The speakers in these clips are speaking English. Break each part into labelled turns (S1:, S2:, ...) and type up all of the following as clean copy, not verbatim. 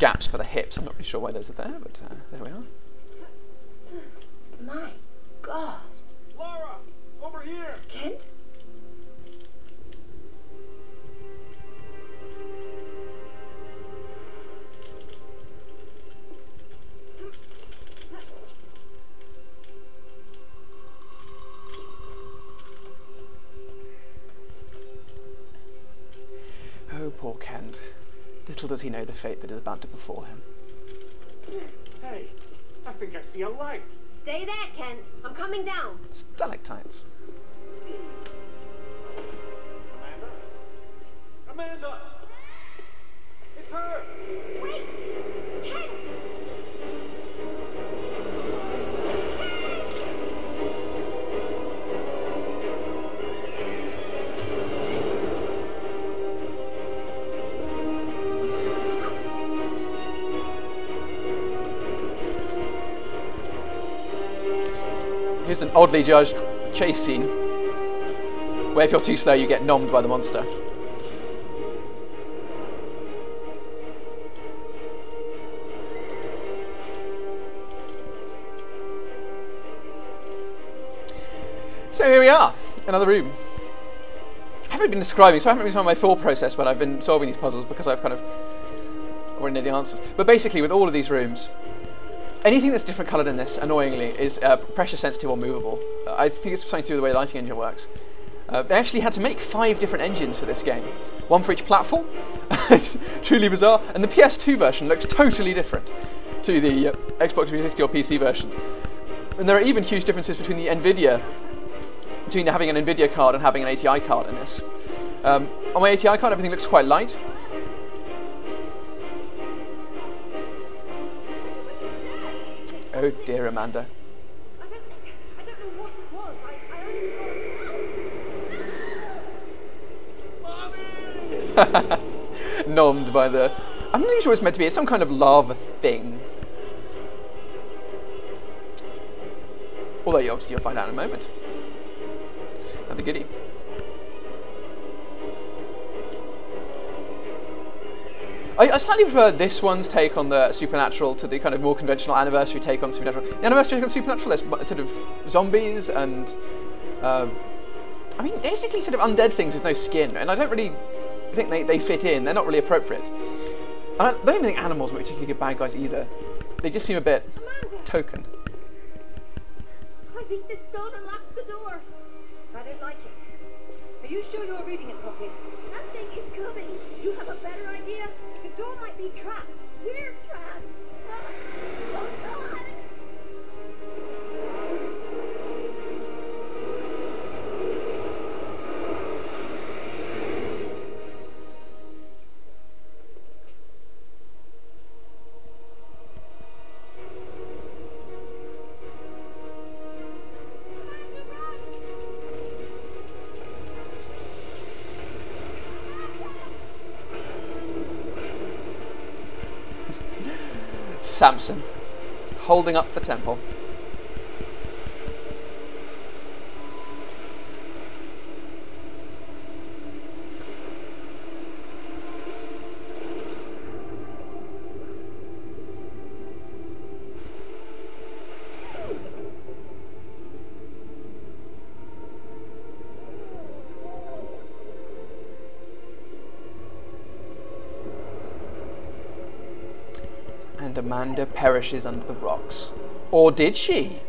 S1: gaps for the hips. I'm not really sure why those are there, but there we are.
S2: My God.
S3: Laura, over here.
S2: Kent?
S1: Oh, poor Kent. Little does he know the fate that is about to befall him.
S3: Hey, I think I see a light.
S2: Stay there, Kent. I'm coming down.
S1: Stalactites.
S3: Amanda? Amanda! It's her!
S2: Wait! Kent!
S1: Here's an oddly judged chase scene where if you're too slow you get nommed by the monster. So here we are, another room. I haven't been describing, so I haven't been talking my thought process when I've been solving these puzzles because I've kind of already know the answers. But basically with all of these rooms, anything that's different coloured in this, annoyingly, is pressure sensitive or movable. I think it's something to do with the way the lighting engine works. They actually had to make 5 different engines for this game. One for each platform. It's truly bizarre. And the PS2 version looks totally different to the Xbox 360 or PC versions. And there are even huge differences between between having an NVIDIA card and having an ATI card in this. On my ATI card, everything looks quite light. Oh dear, Amanda.
S2: I don't know what it was. I only saw it.
S1: Nommed by the... I'm not really sure what it's meant to be. It's some kind of lava thing. Although obviously you'll find out in a moment. Another goodie. I slightly prefer this one's take on the supernatural to the kind of more conventional anniversary take on supernatural. The anniversary take on supernatural, there's sort of zombies and, I mean, basically sort of undead things with no skin, and I don't really think they fit in. They're not really appropriate. And I don't even think animals are particularly good bad guys either. They just seem a bit
S2: Amanda!
S1: token.
S2: I think this stone unlocks the door. I don't like it. Are you sure you're reading it properly? That thing is coming. You have a better idea? The door might be trapped. We're trapped. Oh, God!
S1: Samson, holding up the temple. And Amanda perishes under the rocks. Or did she?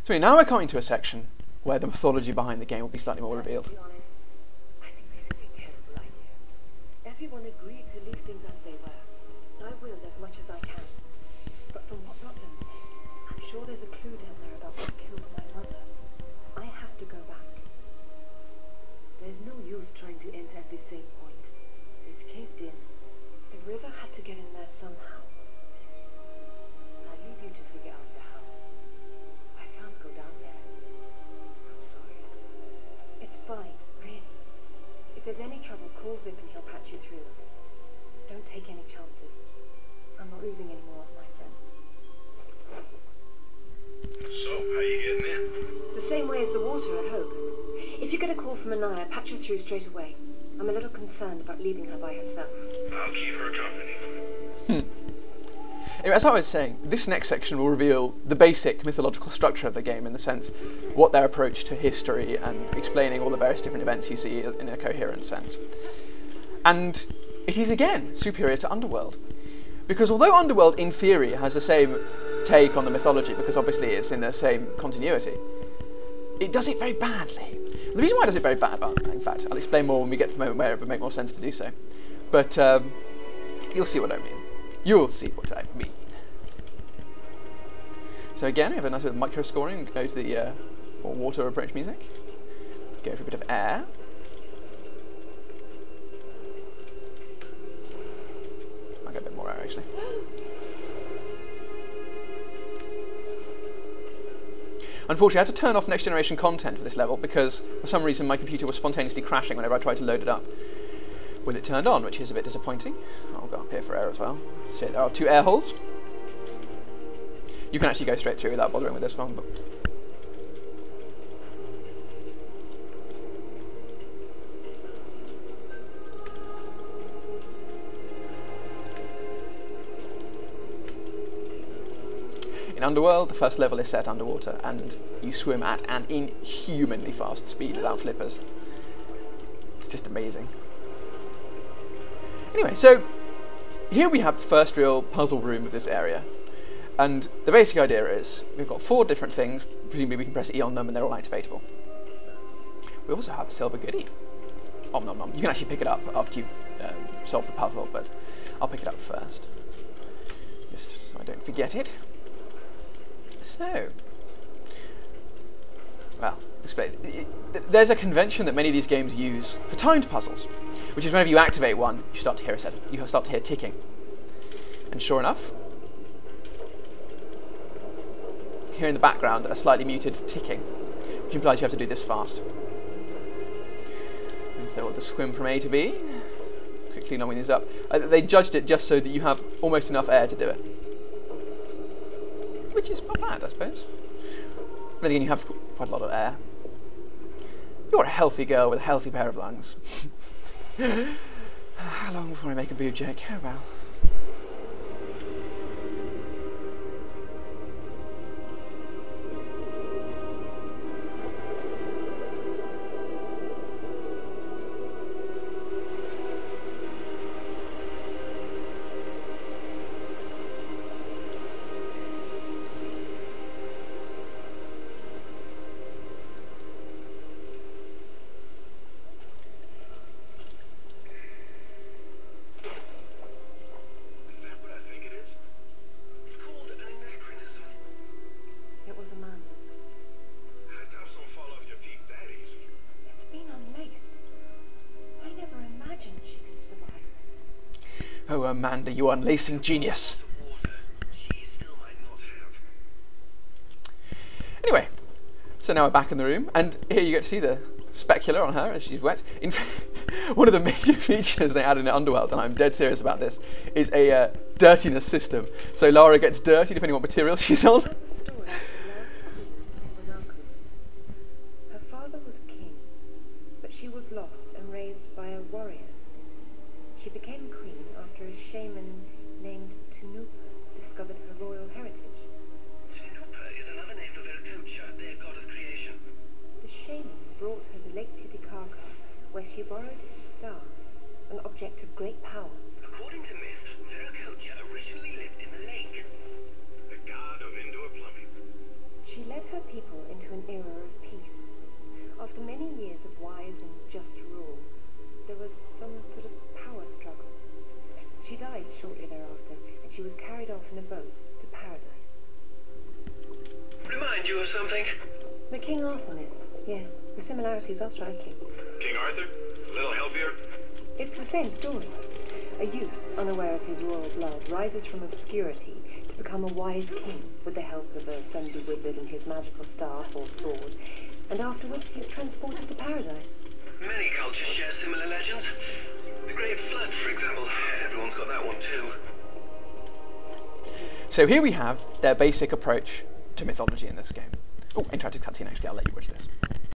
S1: So now we're coming to a section where the mythology behind the game will be slightly more revealed.
S4: To be honest, I think this is a terrible idea. Everyone agreed to leave things as they were. I will as much as I can. But from what Rutland's, I'm sure there's a clue down there about what killed my mother. I have to go back. There's no use trying to enter at this same point. It's caved in. The river had to get in there somehow. I'll leave you to figure out the how. I can't go down there. I'm sorry. It's fine, really. If there's any trouble, call Zip and he'll patch you through. Don't take any chances. I'm not losing any more of my friends.
S5: So, how you getting in?
S4: The same way as the water, I hope. If you get a call from Anaya, patch her through straight away. I'm a little concerned about leaving her by herself.
S5: I'll keep her company.
S1: Anyway, as I was saying, this next section will reveal the basic mythological structure of the game, in the sense what their approach to history and explaining all the various different events you see in a coherent sense. And it is again superior to Underworld, because although Underworld in theory has the same take on the mythology, because obviously it's in the same continuity, it does it very badly. The reason why it does it very bad, well, in fact, I'll explain more when we get to the moment where it would make more sense to do so. But you'll see what I mean. You'll see what I mean. So again, we have a nice bit of micro scoring. Go to the more water approach music. Go for a bit of air. I'll get a bit more air actually. Unfortunately, I had to turn off next generation content for this level because for some reason my computer was spontaneously crashing whenever I tried to load it up with it turned on, which is a bit disappointing. I'll go up here for air as well. So there are 2 air holes. You can actually go straight through without bothering with this one. But in Underworld, the first level is set underwater, and you swim at an inhumanly fast speed without flippers. It's just amazing. Anyway, so here we have the first real puzzle room of this area, and the basic idea is we've got 4 different things. Presumably we can press E on them and they're all activatable. We also have a silver goodie. Om nom nom. You can actually pick it up after you solve the puzzle, but I'll pick it up first, just so I don't forget it. So, well, explain. There's a convention that many of these games use for timed puzzles, which is whenever you activate one, you start to hear ticking. And sure enough, you can hear in the background a slightly muted ticking, which implies you have to do this fast. And so we'll just swim from A to B, quickly numbing these up. They judged it just so that you have almost enough air to do it, which is not bad, I suppose. Then again, you have quite a lot of air. You're a healthy girl with a healthy pair of lungs. How long before I make a boob joke? Oh well. Oh, Amanda, you unlacing genius. Anyway, so now we're back in the room, and here you get to see the specular on her as she's wet. In one of the major features they added in Underworld, and I'm dead serious about this, is a dirtiness system. So Lara gets dirty depending on what material she's on.
S4: Her father was a king, but she was lost and raised by a warrior. She became queen after a shaman named Tunupa discovered her royal heritage.
S5: Tunupa is another name for Viracocha, their god of creation.
S4: The shaman brought her to Lake Titicaca, where she borrowed his staff, an object of great power.
S5: According to myth, Viracocha originally lived in the lake. The god of indoor plumbing.
S4: She led her people into an era of peace. After many years of wise and just rule, there was some sort of power struggle. She died shortly thereafter, and she was carried off in a boat to paradise.
S5: Remind you of something?
S4: The King Arthur myth, yes. The similarities are striking.
S5: King Arthur? A little help here?
S4: It's the same story. A youth, unaware of his royal blood, rises from obscurity to become a wise king with the help of a friendly wizard and his magical staff or sword, and afterwards he's transported to paradise.
S5: Many cultures share similar legends. The Great Flood, for example. Everyone's got that one too.
S1: So here we have their basic approach to mythology in this game. Oh, interactive cutscene, actually, I'll let you watch this.